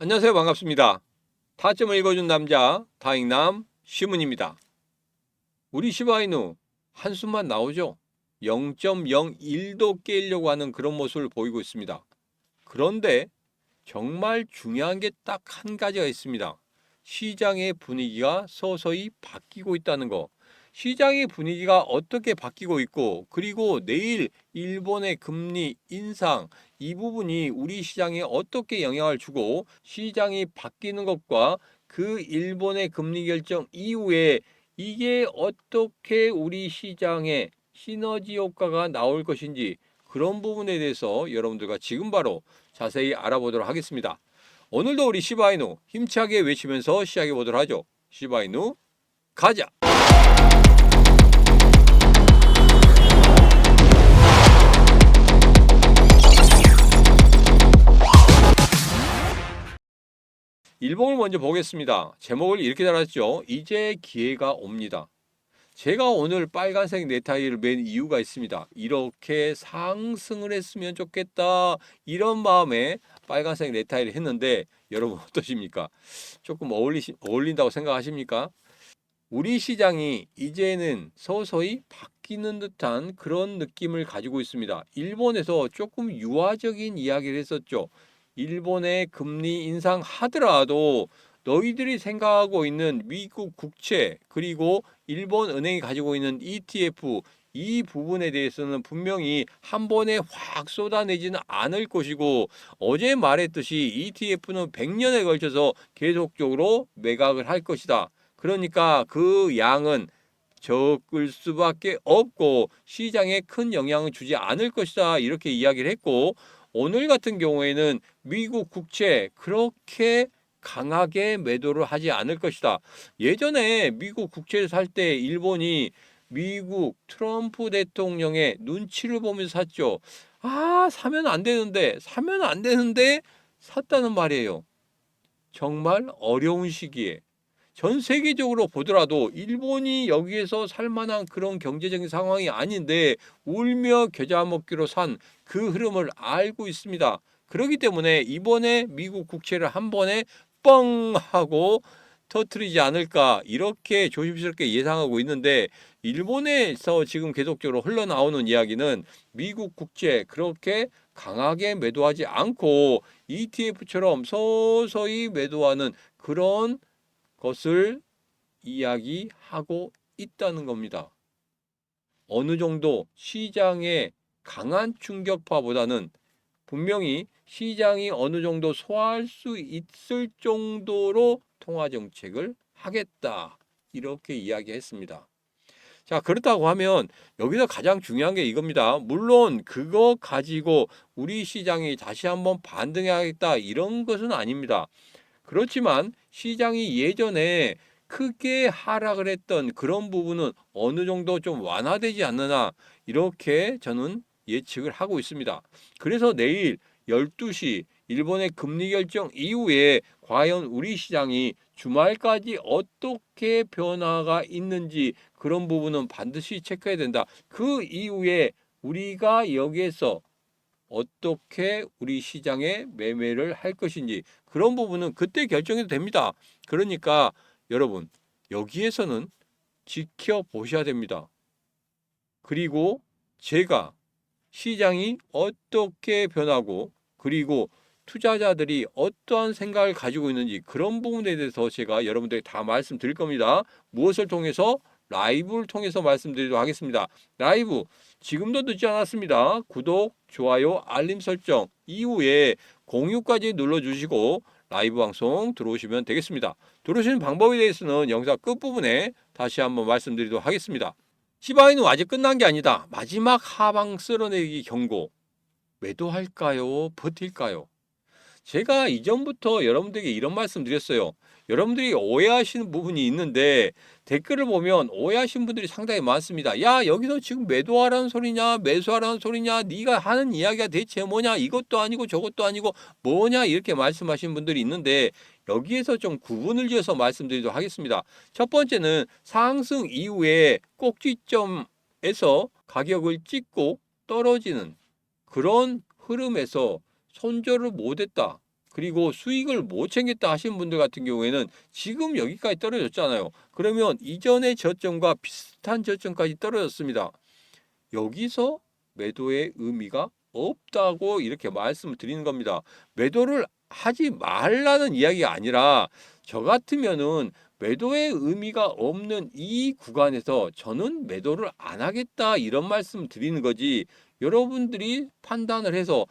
안녕하세요. 반갑습니다. 타점을 읽어준 남자 다잉남 시문입니다. 우리 시바이누 한숨만 나오죠? 0.01도 깨려고 하는 그런 모습을 보이고 있습니다. 그런데 정말 중요한 게 딱 한 가지가 있습니다. 시장의 분위기가 서서히 바뀌고 있다는 거. 시장의 분위기가 어떻게 바뀌고 있고, 그리고 내일 일본의 금리 인상, 이 부분이 우리 시장에 어떻게 영향을 주고, 시장이 바뀌는 것과 그 일본의 금리 결정 이후에 이게 어떻게 우리 시장에 시너지 효과가 나올 것인지, 그런 부분에 대해서 여러분들과 지금 바로 자세히 알아보도록 하겠습니다. 오늘도 우리 시바이누 힘차게 외치면서 시작해 보도록 하죠. 시바이누 가자. 일본을 먼저 보겠습니다. 제목을 이렇게 달았죠. 이제 기회가 옵니다. 제가 오늘 빨간색 넥타이를 맨 이유가 있습니다. 이렇게 상승을 했으면 좋겠다, 이런 마음에 빨간색 넥타이를 했는데 여러분 어떠십니까? 조금 어울린다고 생각하십니까? 우리 시장이 이제는 서서히 바뀌는 듯한 그런 느낌을 가지고 있습니다. 일본에서 조금 유화적인 이야기를 했었죠. 일본의 금리 인상하더라도 너희들이 생각하고 있는 미국 국채, 그리고 일본 은행이 가지고 있는 ETF, 이 부분에 대해서는 분명히 한 번에 확 쏟아내지는 않을 것이고, 어제 말했듯이 ETF는 100년에 걸쳐서 계속적으로 매각을 할 것이다. 그러니까 그 양은 적을 수밖에 없고 시장에 큰 영향을 주지 않을 것이다, 이렇게 이야기를 했고, 오늘 같은 경우에는 미국 국채 그렇게 강하게 매도를 하지 않을 것이다. 예전에 미국 국채를 살 때 일본이 미국 트럼프 대통령의 눈치를 보면서 샀죠. 사면 안 되는데, 샀다는 말이에요. 정말 어려운 시기에 전 세계적으로 보더라도 일본이 여기에서 살 만한 그런 경제적인 상황이 아닌데 울며 겨자 먹기로 산 그 흐름을 알고 있습니다. 그렇기 때문에 이번에 미국 국채를 한 번에 뻥 하고 터트리지 않을까, 이렇게 조심스럽게 예상하고 있는데, 일본에서 지금 계속적으로 흘러나오는 이야기는 미국 국채 그렇게 강하게 매도하지 않고 ETF처럼 서서히 매도하는 그런 것을 이야기하고 있다는 겁니다. 어느 정도 시장의 강한 충격파보다는 분명히 시장이 어느 정도 소화할 수 있을 정도로 통화 정책을 하겠다, 이렇게 이야기했습니다. 자, 그렇다고 하면 여기서 가장 중요한 게 이겁니다. 물론 그거 가지고 우리 시장이 다시 한번 반등해야겠다, 이런 것은 아닙니다. 그렇지만 시장이 예전에 크게 하락을 했던 그런 부분은 어느 정도 좀 완화되지 않느냐, 이렇게 저는 예측을 하고 있습니다. 그래서 내일 12시 일본의 금리 결정 이후에 과연 우리 시장이 주말까지 어떻게 변화가 있는지, 그런 부분은 반드시 체크해야 된다. 그 이후에 우리가 여기에서 어떻게 우리 시장에 매매를 할 것인지, 그런 부분은 그때 결정해도 됩니다. 그러니까 여러분, 여기에서는 지켜보셔야 됩니다. 그리고 제가 시장이 어떻게 변하고, 그리고 투자자들이 어떠한 생각을 가지고 있는지, 그런 부분에 대해서 제가 여러분들에게 다 말씀드릴 겁니다. 무엇을 통해서? 라이브를 통해서 말씀드리도록 하겠습니다. 라이브 지금도 늦지 않았습니다. 구독, 좋아요, 알림 설정 이후에 공유까지 눌러주시고 라이브 방송 들어오시면 되겠습니다. 들어오시는 방법에 대해서는 영상 끝부분에 다시 한번 말씀드리도록 하겠습니다. 시바이는 아직 끝난 게 아니다. 마지막 하방 쓸어내기 경고. 매도할까요? 버틸까요? 제가 이전부터 여러분들에게 이런 말씀 드렸어요. 여러분들이 오해하시는 부분이 있는데 댓글을 보면 오해하시는 분들이 상당히 많습니다. 야, 여기서 지금 매도하라는 소리냐, 매수하라는 소리냐, 네가 하는 이야기가 대체 뭐냐, 이것도 아니고 저것도 아니고 뭐냐, 이렇게 말씀하시는 분들이 있는데, 여기에서 좀 구분을 지어서 말씀드리도록 하겠습니다. 첫 번째는 상승 이후에 꼭지점에서 가격을 찍고 떨어지는 그런 흐름에서 손절을 못했다, 그리고 수익을 못 챙겼다 하시는 분들 같은 경우에는 지금 여기까지 떨어졌잖아요. 그러면 이전의 저점과 비슷한 저점까지 떨어졌습니다. 여기서 매도의 의미가 없다고 이렇게 말씀을 드리는 겁니다. 매도를 하지 말라는 이야기가 아니라 저 같으면은 매도의 의미가 없는 이 구간에서 저는 매도를 안 하겠다 이런 말씀 드리는 거지. 여러분들이 판단을 해서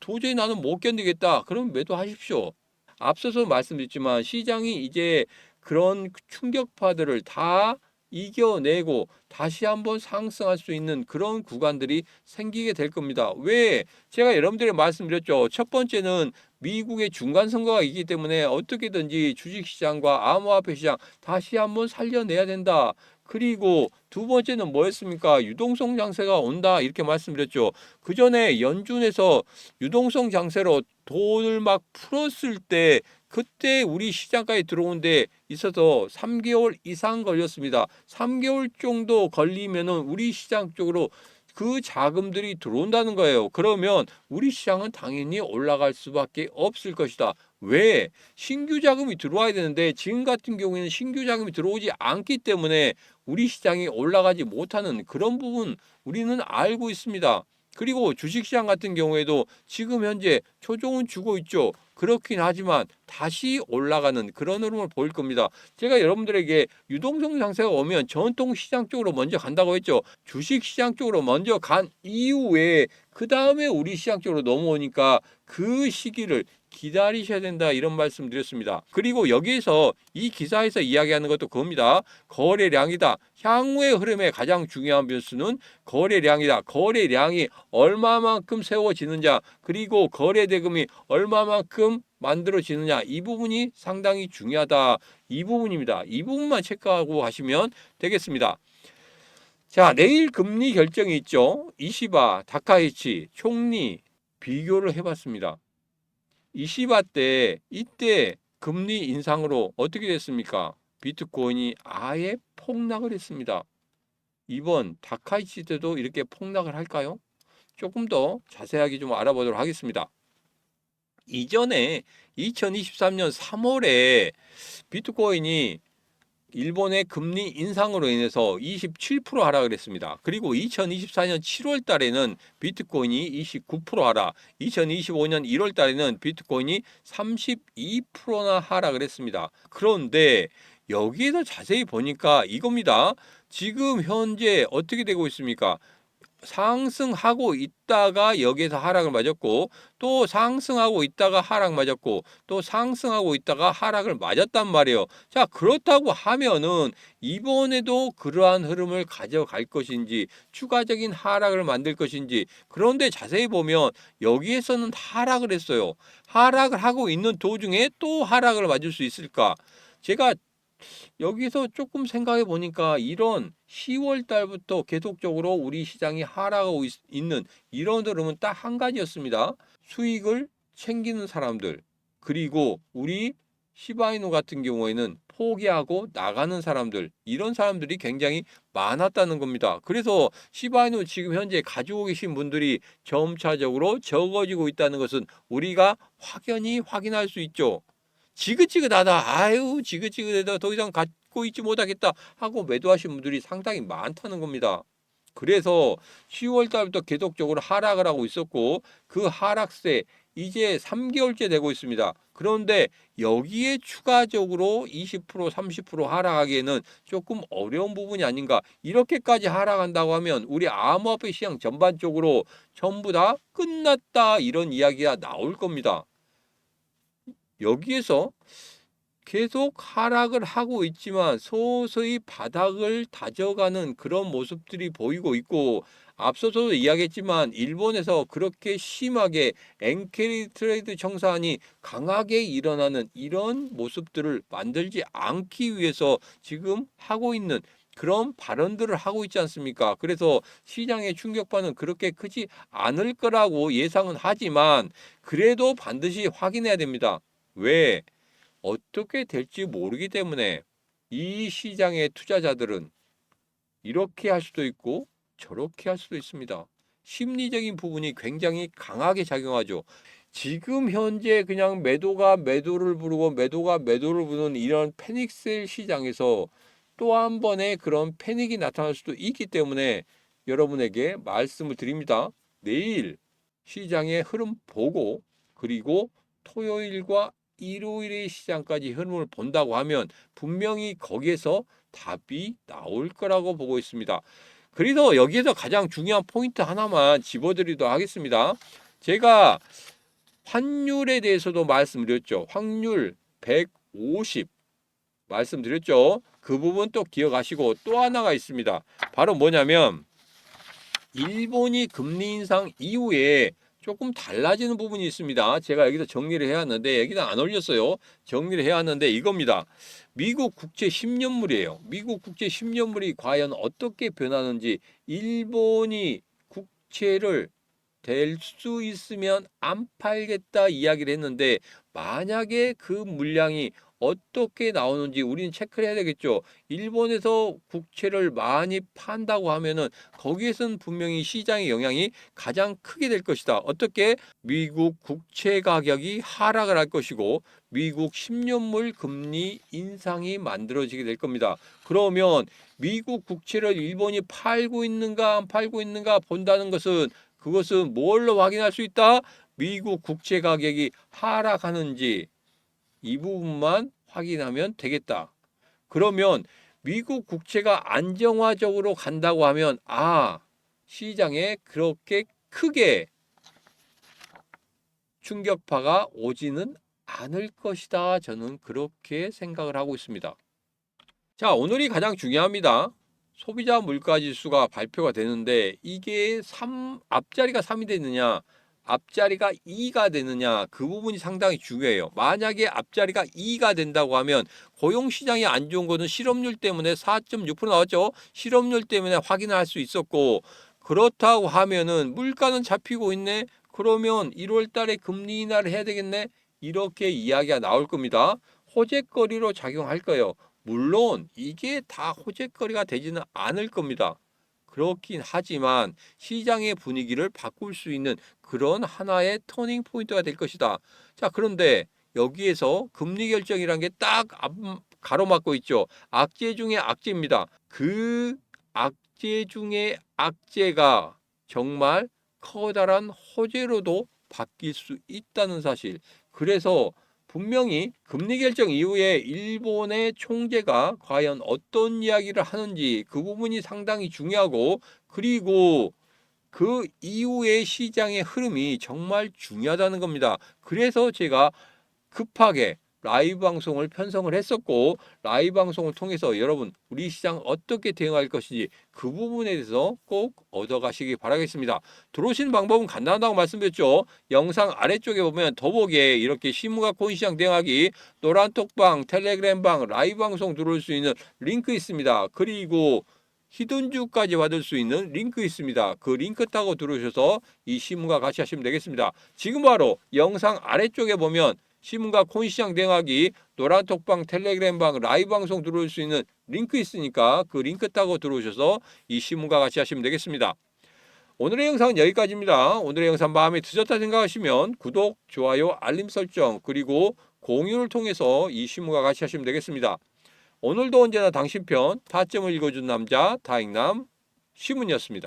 도저히 나는 못 견디겠다. 그럼 매도하십시오. 앞서서 말씀드렸지만 시장이 이제 그런 충격파들을 다 이겨내고 다시 한번 상승할 수 있는 그런 구간들이 생기게 될 겁니다. 왜? 제가 여러분들에게 말씀드렸죠. 첫 번째는 미국의 중간 선거가 있기 때문에 어떻게든지 주식시장과 암호화폐 시장 다시 한번 살려내야 된다. 그리고 두 번째는 뭐였습니까? 유동성 장세가 온다 이렇게 말씀드렸죠. 그 전에 연준에서 유동성 장세로 돈을 막 풀었을 때 그때 우리 시장까지 들어온 데 있어서 3개월 이상 걸렸습니다. 3개월 정도 걸리면은 우리 시장 쪽으로 그 자금들이 들어온다는 거예요. 그러면 우리 시장은 당연히 올라갈 수밖에 없을 것이다. 왜? 신규 자금이 들어와야 되는데 지금 같은 경우에는 신규 자금이 들어오지 않기 때문에 우리 시장이 올라가지 못하는 그런 부분 우리는 알고 있습니다. 그리고 주식시장 같은 경우에도 지금 현재 초종은 주고 있죠. 그렇긴 하지만 다시 올라가는 그런 흐름을 보일 겁니다. 제가 여러분들에게 유동성 장세가 오면 전통시장 쪽으로 먼저 간다고 했죠. 주식시장 쪽으로 먼저 간 이후에 그 다음에 우리 시장 쪽으로 넘어오니까 그 시기를 기다리셔야 된다 이런 말씀 드렸습니다. 그리고 여기에서 이 기사에서 이야기하는 것도 그겁니다. 거래량이다. 향후의 흐름의 가장 중요한 변수는 거래량이다. 거래량이 얼마만큼 세워지느냐 그리고 거래대금이 얼마만큼 만들어지느냐 이 부분이 상당히 중요하다. 이 부분입니다. 이 부분만 체크하고 하시면 되겠습니다. 자, 내일 금리 결정이 있죠. 이시바, 다카이치, 총리 비교를 해봤습니다. 이시바 때 이때 금리 인상으로 어떻게 됐습니까? 비트코인이 아예 폭락을 했습니다. 이번 다카이치 때도 이렇게 폭락을 할까요? 조금 더 자세하게 좀 알아보도록 하겠습니다. 이전에 2023년 3월에 비트코인이 일본의 금리 인상으로 인해서 27% 하락을 했습니다. 그리고 2024년 7월 달에는 비트코인이 29% 하락, 2025년 1월 달에는 비트코인이 32%나 하락을 했습니다. 그런데 여기에서 자세히 보니까 이겁니다. 지금 현재 어떻게 되고 있습니까? 상승하고 있다가 여기에서 하락을 맞았고 또 상승하고 있다가 하락 맞았고 또 상승하고 있다가 하락을 맞았단 말이에요. 자, 그렇다고 하면은 이번에도 그러한 흐름을 가져갈 것인지 추가적인 하락을 만들 것인지 그런데 자세히 보면 여기에서는 하락을 했어요. 하락을 하고 있는 도중에 또 하락을 맞을 수 있을까? 제가 여기서 조금 생각해 보니까 이런 10월 달부터 계속적으로 우리 시장이 하락하고 있는 이런 흐름은 딱 한 가지였습니다. 수익을 챙기는 사람들, 그리고 우리 시바이노 같은 경우에는 포기하고 나가는 사람들, 이런 사람들이 굉장히 많았다는 겁니다. 그래서 시바이노 지금 현재 가지고 계신 분들이 점차적으로 적어지고 있다는 것은 우리가 확연히 확인할 수 있죠. 지긋지긋하다. 아유, 지긋지긋하다. 더 이상 갖고 있지 못하겠다. 하고 매도하신 분들이 상당히 많다는 겁니다. 그래서 10월 달부터 계속적으로 하락을 하고 있었고 그 하락세 이제 3개월째 되고 있습니다. 그런데 여기에 추가적으로 20% 30% 하락하기에는 조금 어려운 부분이 아닌가. 이렇게까지 하락한다고 하면 우리 암호화폐 시장 전반적으로 전부 다 끝났다 이런 이야기가 나올 겁니다. 여기에서 계속 하락을 하고 있지만 서서히 바닥을 다져가는 그런 모습들이 보이고 있고 앞서서도 이야기했지만 일본에서 그렇게 심하게 엔캐리 트레이드 청산이 강하게 일어나는 이런 모습들을 만들지 않기 위해서 지금 하고 있는 그런 발언들을 하고 있지 않습니까? 그래서 시장의 충격파는 그렇게 크지 않을 거라고 예상은 하지만 그래도 반드시 확인해야 됩니다. 왜? 어떻게 될지 모르기 때문에 이 시장의 투자자들은 이렇게 할 수도 있고 저렇게 할 수도 있습니다. 심리적인 부분이 굉장히 강하게 작용하죠. 지금 현재 그냥 매도가 매도를 부르고 매도가 매도를 부르는 이런 패닉셀 시장에서 또 한 번의 그런 패닉이 나타날 수도 있기 때문에 여러분에게 말씀을 드립니다. 내일 시장의 흐름 보고 그리고 토요일과 일요일의 시장까지 흐름을 본다고 하면 분명히 거기에서 답이 나올 거라고 보고 있습니다. 그래서 여기에서 가장 중요한 포인트 하나만 집어드리도록 하겠습니다. 제가 환율에 대해서도 말씀드렸죠. 확률 150 말씀드렸죠. 그 부분 또 기억하시고 또 하나가 있습니다. 바로 뭐냐면 일본이 금리 인상 이후에 조금 달라지는 부분이 있습니다. 제가 여기서 정리를 해왔는데 여기는 안 올렸어요. 정리를 해왔는데 이겁니다. 미국 국채 10년물이에요. 미국 국채 10년물이 과연 어떻게 변하는지 일본이 국채를 될 수 있으면 안 팔겠다 이야기를 했는데 만약에 그 물량이 어떻게 나오는지 우리는 체크를 해야 되겠죠. 일본에서 국채를 많이 판다고 하면은 거기에서는 분명히 시장의 영향이 가장 크게 될 것이다. 어떻게? 미국 국채 가격이 하락을 할 것이고 미국 10년물 금리 인상이 만들어지게 될 겁니다. 그러면 미국 국채를 일본이 팔고 있는가 안 팔고 있는가 본다는 것은 그것은 뭘로 확인할 수 있다? 미국 국채 가격이 하락하는지 이 부분만 확인하면 되겠다. 그러면 미국 국채가 안정화적으로 간다고 하면 시장에 그렇게 크게 충격파가 오지는 않을 것이다. 저는 그렇게 생각을 하고 있습니다. 자, 오늘이 가장 중요합니다. 소비자 물가 지수가 발표가 되는데 이게 앞자리가 3이 되느냐 앞자리가 2가 되느냐 그 부분이 상당히 중요해요. 만약에 앞자리가 2가 된다고 하면 고용시장이 안 좋은 거는 실업률 때문에 4.6% 나왔죠. 실업률 때문에 확인할 수 있었고 그렇다고 하면은 물가는 잡히고 있네. 그러면 1월 달에 금리 인하를 해야 되겠네. 이렇게 이야기가 나올 겁니다. 호재거리로 작용할 거예요. 물론 이게 다 호재거리가 되지는 않을 겁니다. 그렇긴 하지만 시장의 분위기를 바꿀 수 있는 그런 하나의 터닝 포인트가 될 것이다. 자, 그런데 여기에서 금리 결정이란 게 딱 가로막고 있죠. 악재 중에 악재입니다. 그 악재 중에 악재가 정말 커다란 호재로도 바뀔 수 있다는 사실. 그래서 분명히 금리 결정 이후에 일본의 총재가 과연 어떤 이야기를 하는지 그 부분이 상당히 중요하고 그리고 그 이후의 시장의 흐름이 정말 중요하다는 겁니다. 그래서 제가 급하게 라이브 방송을 편성을 했었고 라이브 방송을 통해서 여러분 우리 시장 어떻게 대응할 것인지 그 부분에 대해서 꼭 얻어가시기 바라겠습니다. 들어오시는 방법은 간단하다고 말씀드렸죠. 영상 아래쪽에 보면 더보기에 이렇게 시무가 코인시장 대응하기 노란톡방 텔레그램방 라이브 방송 들어올 수 있는 링크 있습니다. 그리고 히든주까지 받을 수 있는 링크 있습니다. 그 링크 타고 들어오셔서 이 시문과 같이 하시면 되겠습니다. 지금 바로 영상 아래쪽에 보면 시문과 코인시장 대응하기 노란톡방 텔레그램방 라이브 방송 들어올 수 있는 링크 있으니까 그 링크 타고 들어오셔서 이 시문과 같이 하시면 되겠습니다. 오늘의 영상은 여기까지입니다. 오늘의 영상 마음에 드셨다 생각하시면 구독, 좋아요, 알림 설정 그리고 공유를 통해서 이 시문과 같이 하시면 되겠습니다. 오늘도 언제나 당신 편 타점을 읽어준 남자 다익남 시문이었습니다.